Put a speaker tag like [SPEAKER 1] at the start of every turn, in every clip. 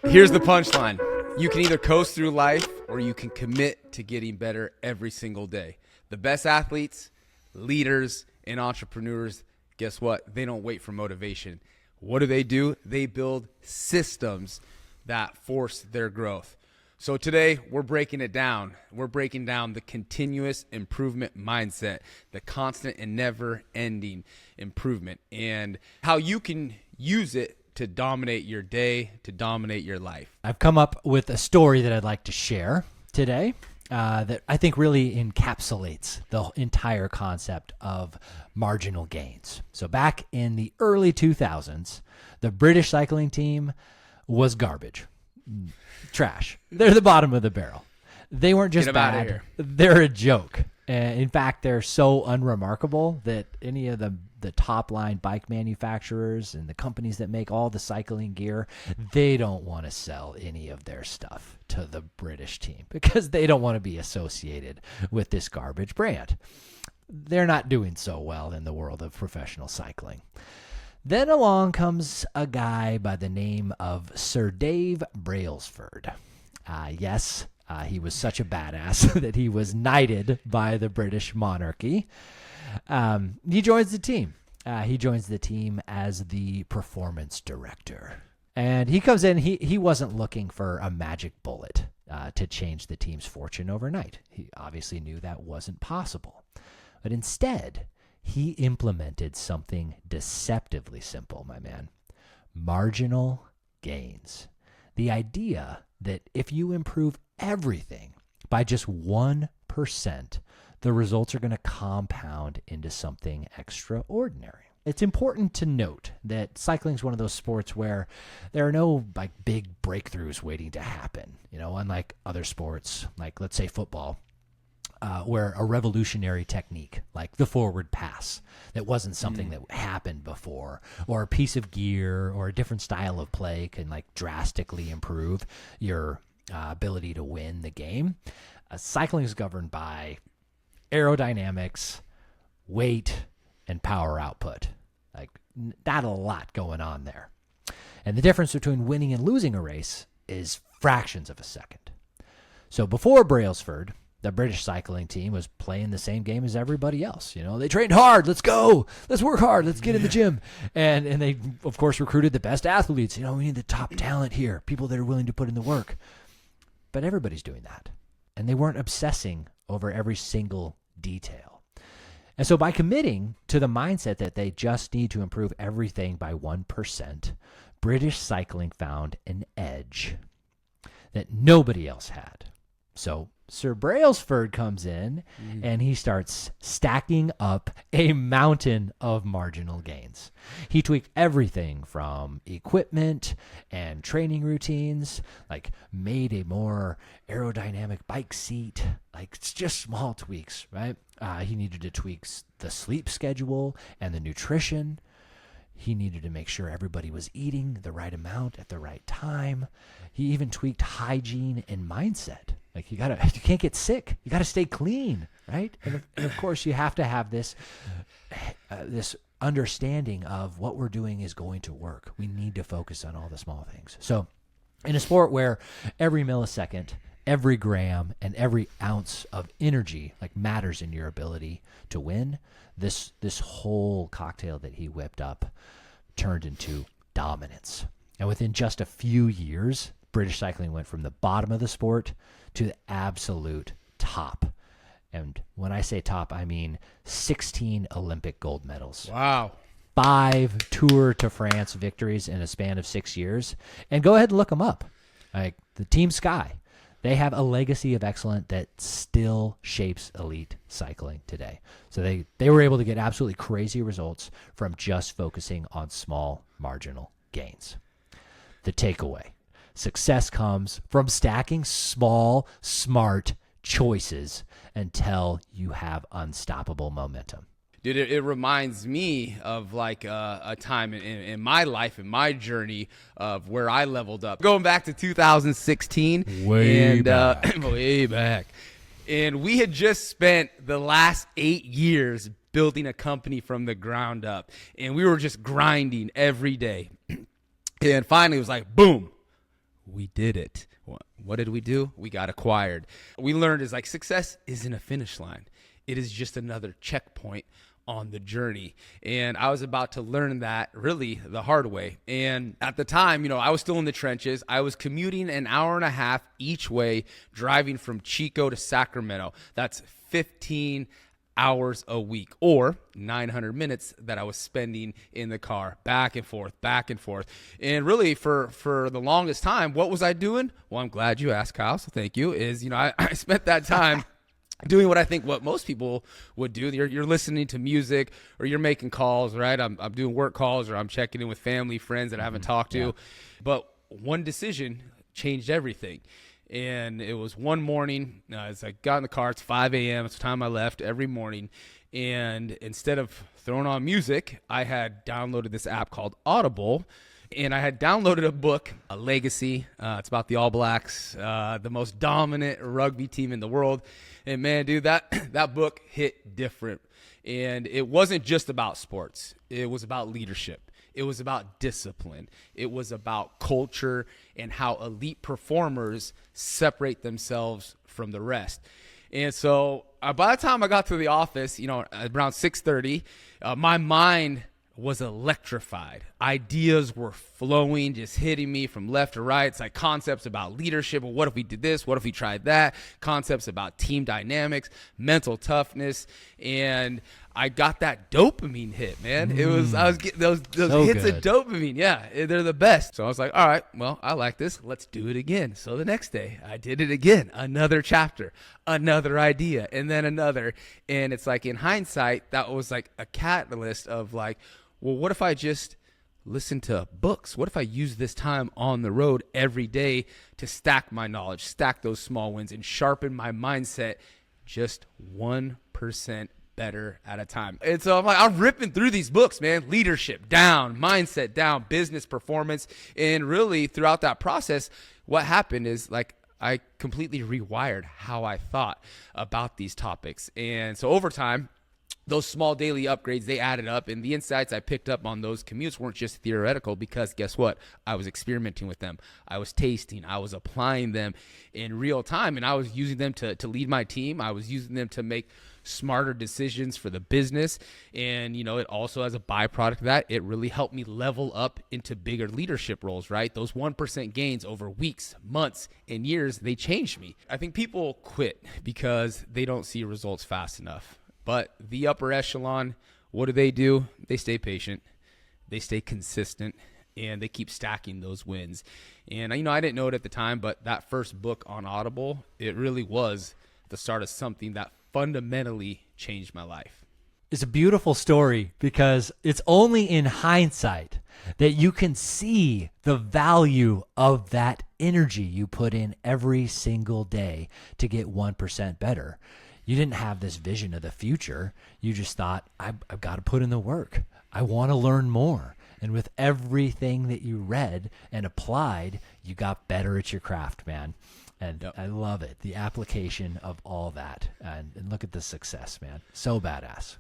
[SPEAKER 1] Here's the punchline. You can either coast through life or you can commit to getting better every single day. The best athletes, leaders, and entrepreneurs, guess what? They don't wait for motivation. What do? They build systems that force their growth. So today we're breaking it down. We're breaking down the continuous improvement mindset, the constant and never ending improvement, and how you can use it to dominate your day, to dominate your life.
[SPEAKER 2] I've come up with a story that I'd like to share today that I think really encapsulates the entire concept of marginal gains. So back in the early 2000s, the British cycling team was garbage. Trash. They're the bottom of the barrel. They weren't just bad. They're a joke. In fact, they're so unremarkable that any of the top line bike manufacturers and the companies that make all the cycling gear, they don't want to sell any of their stuff to the British team because they don't want to be associated with this garbage brand. They're not doing so well in the world of professional cycling. Then along comes a guy by the name of Sir Dave Brailsford. He was such a badass that he was knighted by the British monarchy. He joins the team. He joins the team as the performance director. And he comes in, he wasn't looking for a magic bullet to change the team's fortune overnight. He obviously knew that wasn't possible. But instead, he implemented something deceptively simple, my man. Marginal gains. The idea that if you improve everything by just 1%, the results are going to compound into something extraordinary. It's important to note that cycling is one of those sports where there are no big breakthroughs waiting to happen. Unlike other sports, like let's say football, where a revolutionary technique like the forward pass that wasn't something that happened before, or a piece of gear or a different style of play can drastically improve your ability to win the game. Cycling is governed by aerodynamics, weight, and power output. Not a lot going on there. And the difference between winning and losing a race is fractions of a second. So before Brailsford, the British cycling team was playing the same game as everybody else. They trained hard. Let's go. Let's work hard. Let's get in the gym. And they, of course, recruited the best athletes. We need the top talent here, people that are willing to put in the work. But everybody's doing that. And they weren't obsessing over every single detail. And so by committing to the mindset that they just need to improve everything by 1%, British cycling found an edge that nobody else had. So Sir Brailsford comes in and he starts stacking up a mountain of marginal gains. He tweaked everything from equipment and training routines, made a more aerodynamic bike seat, it's just small tweaks, right? He needed to tweak the sleep schedule and the nutrition. He needed to make sure everybody was eating the right amount at the right time. He even tweaked hygiene and mindset. You can't get sick. You got to stay clean, right? And of course, you have to have this understanding of what we're doing is going to work. We need to focus on all the small things. So, in a sport where every millisecond, every gram, and every ounce of energy matters in your ability to win, this whole cocktail that he whipped up turned into dominance. And within just a few years, British cycling went from the bottom of the sport to the absolute top. And when I say top, I mean 16 Olympic gold medals.
[SPEAKER 1] Wow.
[SPEAKER 2] 5 Tour de France victories in a span of 6 years. And go ahead and look them up. The Team Sky, they have a legacy of excellence that still shapes elite cycling today. So they were able to get absolutely crazy results from just focusing on small marginal gains. The takeaway: success comes from stacking small, smart choices until you have unstoppable momentum.
[SPEAKER 1] Dude, it reminds me of a time in my life, in my journey of where I leveled up. Going back to 2016.
[SPEAKER 2] Way
[SPEAKER 1] back. And we had just spent the last 8 years building a company from the ground up. And we were just grinding every day. And finally it was boom. we did it. What did we do? We got acquired. We learned is like success isn't a finish line. It is just another checkpoint on the journey. And I was about to learn that really the hard way. And at the time, I was still in the trenches. I was commuting an hour and a half each way, driving from Chico to Sacramento. That's 15 hours a week, or 900 minutes that I was spending in the car, back and forth. And really for the longest time, what was I doing? Well, I'm glad you asked, Kyle, so thank you, I spent that time doing what most people would do. You're listening to music, or you're making calls, right? I'm doing work calls, or I'm checking in with family, friends that I haven't talked to. But one decision changed everything. And it was one morning, as I got in the car, it's 5 a.m., it's the time I left every morning. And instead of throwing on music, I had downloaded this app called Audible. And I had downloaded a book, A Legacy. It's about the All Blacks, the most dominant rugby team in the world. And man, dude, that book hit different. And it wasn't just about sports. It was about leadership. It was about discipline. It was about culture and how elite performers separate themselves from the rest. And so by the time I got to the office, around 6:30, my mind was electrified. Ideas were flowing, just hitting me from left to right. It's like concepts about leadership. Well, what if we did this? What if we tried that? Concepts about team dynamics, mental toughness. And I got that dopamine hit, man. I was getting those
[SPEAKER 2] So
[SPEAKER 1] hits
[SPEAKER 2] good.
[SPEAKER 1] of dopamine. Yeah, they're the best. So I was like, all right, well, I like this. Let's do it again. So the next day I did it again. Another chapter, another idea, and then another. And it's like, in hindsight, that was like a catalyst of like, well, what if I just listen to books? What if I use this time on the road every day to stack my knowledge, stack those small wins, and sharpen my mindset just 1% better at a time? And so I'm ripping through these books, man. Leadership down, mindset down, business performance. And really throughout that process, what happened is like I completely rewired how I thought about these topics. And so over time, those small daily upgrades, they added up, and the insights I picked up on those commutes weren't just theoretical, because guess what? I was experimenting with them. I was tasting. I was applying them in real time, and I was using them to lead my team. I was using them to make smarter decisions for the business. And, it also, as a byproduct of that, it really helped me level up into bigger leadership roles, right? Those 1% gains over weeks, months, and years, they changed me. I think people quit because they don't see results fast enough. But the upper echelon, what do? They stay patient, they stay consistent, and they keep stacking those wins. And, I didn't know it at the time, but that first book on Audible, it really was the start of something that fundamentally changed my life.
[SPEAKER 2] It's a beautiful story, because it's only in hindsight that you can see the value of that energy you put in every single day to get 1% better. You didn't have this vision of the future. You just thought, I've got to put in the work. I want to learn more. And with everything that you read and applied, you got better at your craft, man. And
[SPEAKER 1] Yep.
[SPEAKER 2] I love it. The application of all that. And look at the success, man. So badass.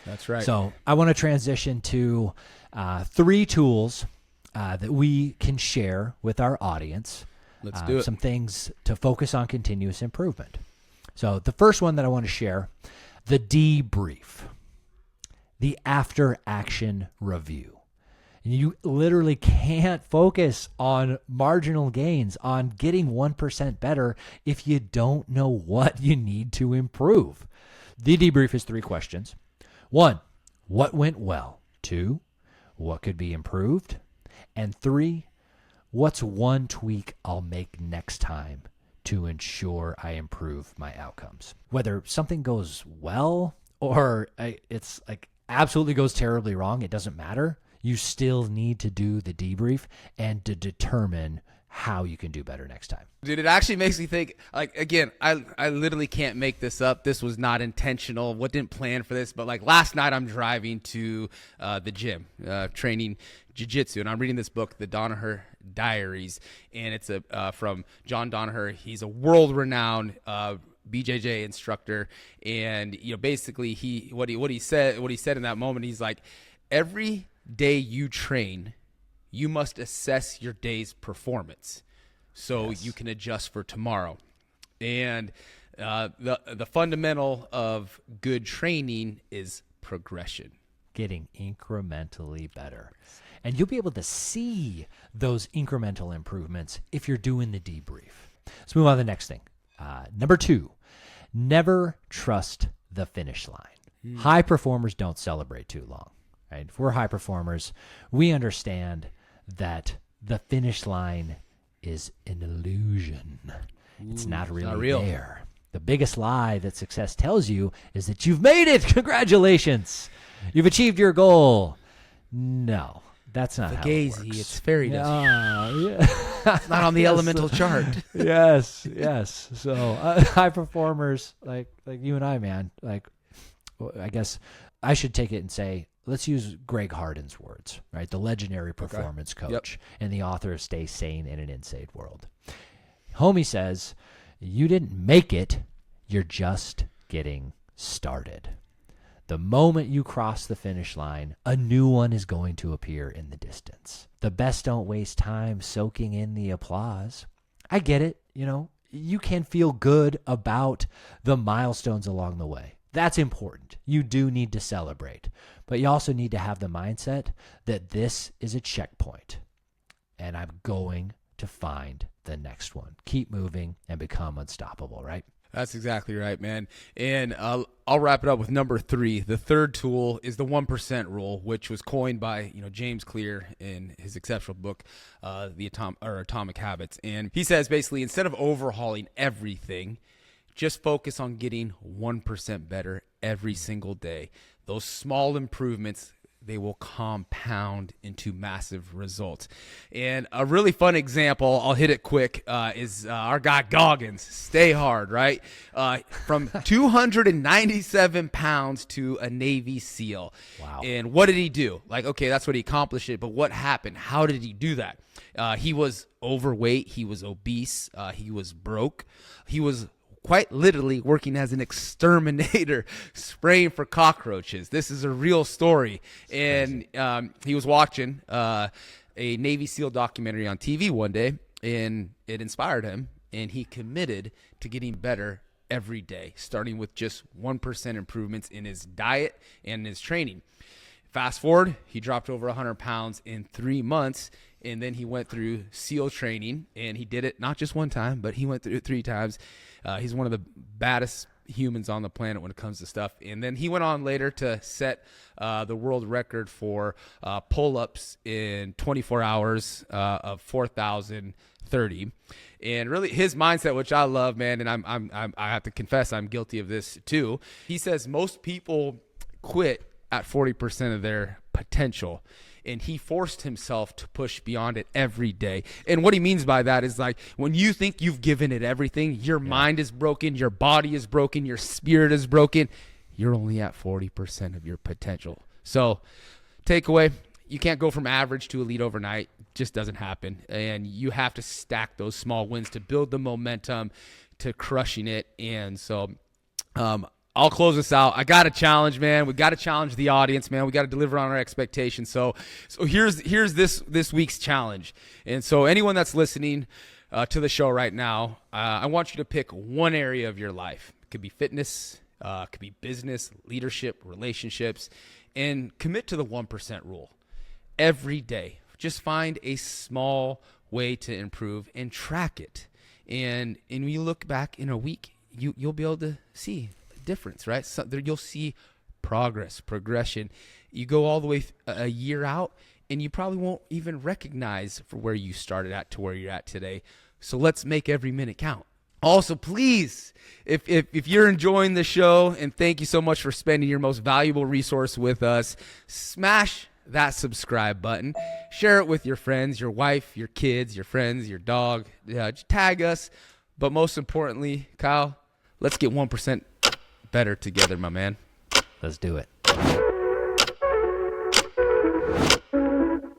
[SPEAKER 1] That's right.
[SPEAKER 2] So I want to transition to 3 tools that we can share with our audience.
[SPEAKER 1] Let's do it.
[SPEAKER 2] Some things to focus on continuous improvement. So the first one that I want to share, the debrief, the after action review. You literally can't focus on marginal gains, on getting 1% better, if you don't know what you need to improve. The debrief is 3 questions. 1, what went well? 2, what could be improved? And 3, what's one tweak I'll make next time to ensure I improve my outcomes? Whether something goes well or it's like absolutely goes terribly wrong, it doesn't matter. You still need to do the debrief and to determine how you can do better next time.
[SPEAKER 1] Dude, it actually makes me think, like, again, I literally can't make this up. This was not intentional. What didn't plan for this? But like last night I'm driving to the gym, training jiu-jitsu, and I'm reading this book, The Danaher Diaries, and it's from John Danaher. He's a world-renowned BJJ instructor, and basically what he said in that moment, he's like, every day you train, you must assess your day's performance. so you can adjust for tomorrow. And the fundamental of good training is progression.
[SPEAKER 2] Getting incrementally better. And you'll be able to see those incremental improvements if you're doing the debrief. Let's move on to the next thing. Number 2, never trust the finish line. High performers don't celebrate too long. Right? If we're high performers, we understand that the finish line is an illusion. It's not really
[SPEAKER 1] not real.
[SPEAKER 2] there. The biggest lie that success tells you is that you've made it. Congratulations. You've achieved your goal. No, that's not how it works.
[SPEAKER 1] It's fairy dust.
[SPEAKER 2] Yeah.
[SPEAKER 1] It's not on the elemental chart.
[SPEAKER 2] yes. So high performers like you and I, man, I guess I should take it and say, let's use Greg Harden's words, right? The legendary performance coach and the author of Stay Sane in an Insane World. Homie says, you didn't make it, you're just getting started. The moment you cross the finish line, a new one is going to appear in the distance. The best don't waste time soaking in the applause. I get it, you can feel good about the milestones along the way. That's important. You do need to celebrate, but you also need to have the mindset that this is a checkpoint and I'm going to find the next one. Keep moving and become unstoppable, right?
[SPEAKER 1] That's exactly right, man. And I'll wrap it up with number 3. The third tool is the 1% rule, which was coined by James Clear in his exceptional book, The Atomic Habits. And he says basically, instead of overhauling everything, just focus on getting 1% better every single day. Those small improvements, they will compound into massive results. And a really fun example, I'll hit it quick, is our guy Goggins. Stay hard, right? From 297 pounds to a Navy SEAL.
[SPEAKER 2] Wow.
[SPEAKER 1] And what did he do? Okay, that's what he accomplished it, but what happened? How did he do that? He was overweight. He was obese. He was broke. He was quite literally working as an exterminator, spraying for cockroaches. This is a real story. And he was watching a Navy SEAL documentary on TV one day, and it inspired him, and he committed to getting better every day, starting with just 1% improvements in his diet and his training. Fast forward, he dropped over 100 pounds in 3 months, and then he went through SEAL training, and he did it not just one time, but he went through it 3 times. He's one of the baddest humans on the planet when it comes to stuff. And then he went on later to set the world record for pull-ups in 24 hours of 4,030. And really his mindset, which I love, man, and I have to confess I'm guilty of this too. He says most people quit at 40% of their potential. And he forced himself to push beyond it every day. And what he means by that is when you think you've given it everything, your mind is broken, your body is broken, your spirit is broken, you're only at 40% of your potential. So takeaway, you can't go from average to elite overnight. It just doesn't happen. And you have to stack those small wins to build the momentum to crushing it. And so I'll close this out. I got a challenge, man. We got to challenge the audience, man. We got to deliver on our expectations. So here's this week's challenge. And so anyone that's listening to the show right now, I want you to pick one area of your life. It could be fitness, could be business, leadership, relationships, and commit to the 1% rule every day. Just find a small way to improve and track it. And when you look back in a week, you'll be able to see difference, right? So you'll see progression. You go all the way a year out, and you probably won't even recognize for where you started at to where you're at today. So let's make every minute count. Also, please, if you're enjoying the show, and thank you so much for spending your most valuable resource with us, smash that subscribe button. Share it with your friends, your wife, your kids, your friends, your dog. Just tag us. But most importantly, Kyle, let's get 1% better together, my man.
[SPEAKER 2] Let's do it.